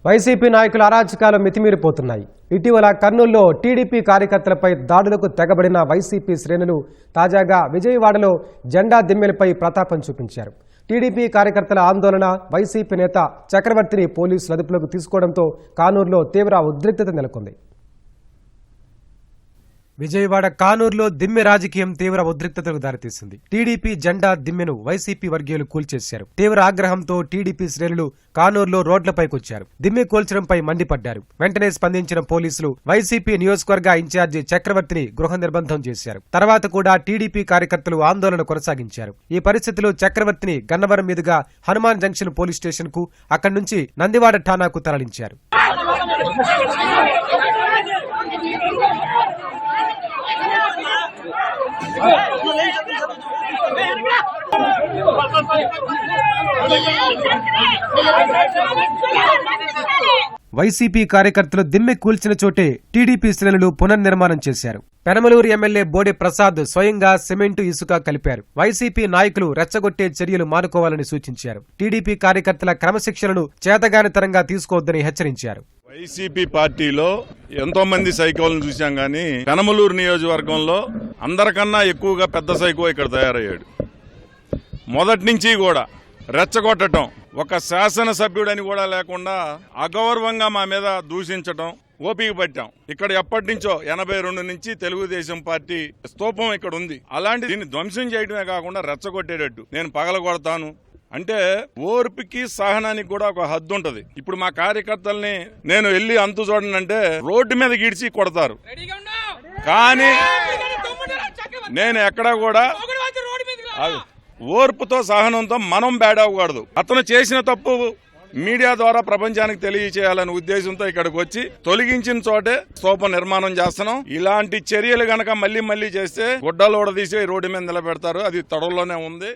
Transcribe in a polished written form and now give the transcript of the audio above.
YCP నాయకుల అరాచకాలు మితిమీరిపోతున్నాయి. ఇటీవల కర్నూలులో టీడీపీ కార్యకర్తలపై దాడులకు తెగబడిన వైసీపీ శ్రేణులు తాజాగా విజయవాడలో జెండా దిమ్మెలపై ప్రతాపం చూపించారు. టీడీపీ కార్యకర్తల ఆందోళన, వైసీపీ నేత చక్రవర్తిని పోలీసులు అదుపులోకి తీసుకోవడంతో కానూరులో తీవ్ర ఉద్రిక్తత నెలకొంది. విజయవాడ కానూరులో దిమ్మె రాజకీయం తీవ్ర ఉద్రిక్తతకు దారితీసింది. టీడీపీ జెండా దిమ్మెను వైసీపీ వర్గీయులు కూల్చేశారు. తీవ్ర ఆగ్రహంతో టీడీపీ శ్రేణులు కానూరులో రోడ్లపైకొచ్చారు. దిమ్మె కూల్చడంపై మండిపడ్డారు. వెంటనే స్పందించిన పోలీసులు వైసీపీ నియోజకవర్గ ఇన్ఛార్జి చక్రవర్తిని గృహ నిర్బంధం చేశారు. తర్వాత కూడా టీడీపీ కార్యకర్తలు ఆందోళన కొనసాగించారు. ఈ పరిస్థితిలో చక్రవర్తిని గన్నవరం మీదుగా హనుమాన్ జంక్షన్ పోలీస్ స్టేషన్ కు, అక్కడి నుంచి నందివాడ ఠాణాకు తరలించారు. వైసీపీ కార్యకర్తలు దిమ్మె కూల్చిన చోటే టీడీపీ శ్రేణులు పునర్నిర్మాణం చేశారు. పెనమలూరు ఎమ్మెల్యే బోడే ప్రసాద్ స్వయంగా సిమెంటు, ఇసుక కలిపారు. వైసీపీ నాయకులు రెచ్చగొట్టే చర్యలు మానుకోవాలని సూచించారు. టీడీపీ కార్యకర్తల క్రమశిక్షణను చేతగానితనంగా తీసుకోవద్దని హెచ్చరించారు. వైసీపీ పార్టీలో ఎంతో మంది సైకోలను చూశాం గానీ పెనమలూరు నియోజకవర్గంలో అందరికన్నా ఎక్కువగా పెద్ద సైకో ఇక్కడ తయారయ్యాడు. మొదటి నుంచి కూడా రెచ్చగొట్టడం, ఒక శాసనసభ్యుడని కూడా లేకుండా అగౌరవంగా మా మీద దూషించటం ఓపిక పట్టాం. ఇక్కడ ఎప్పటి నుంచో 82 నుంచి తెలుగుదేశం పార్టీ స్తూపం ఇక్కడ ఉంది. అలాంటి దీన్ని ధ్వంసం చేయడమే కాకుండా రెచ్చగొట్టేటట్టు నేను పగలగొడతాను అంటే ఓర్పుకి సహనానికి కూడా ఒక హద్దు ఉంటది. ఇప్పుడు మా కార్యకర్తల్ని నేను వెళ్ళి అంతు చూడనంటే రోడ్డు మీద గిడిచి కొడతారు. కానీ నేను ఎక్కడా కూడా ఓర్పుతో సహనంతో మనం బ్యాడ్ అవ్వకూడదు. అతను చేసిన తప్పు మీడియా ద్వారా ప్రపంచానికి తెలియచేయాలనే ఉద్దేశంతో ఇక్కడికి వచ్చి తొలగించిన చోటే స్తూపం నిర్మాణం చేస్తున్నాం. ఇలాంటి చర్యలు గనక మళ్లీ చేస్తే గుడ్డలు ఊడదీసి రోడ్డు మీద నిలబెడతారు. అది తొడలోనే ఉంది.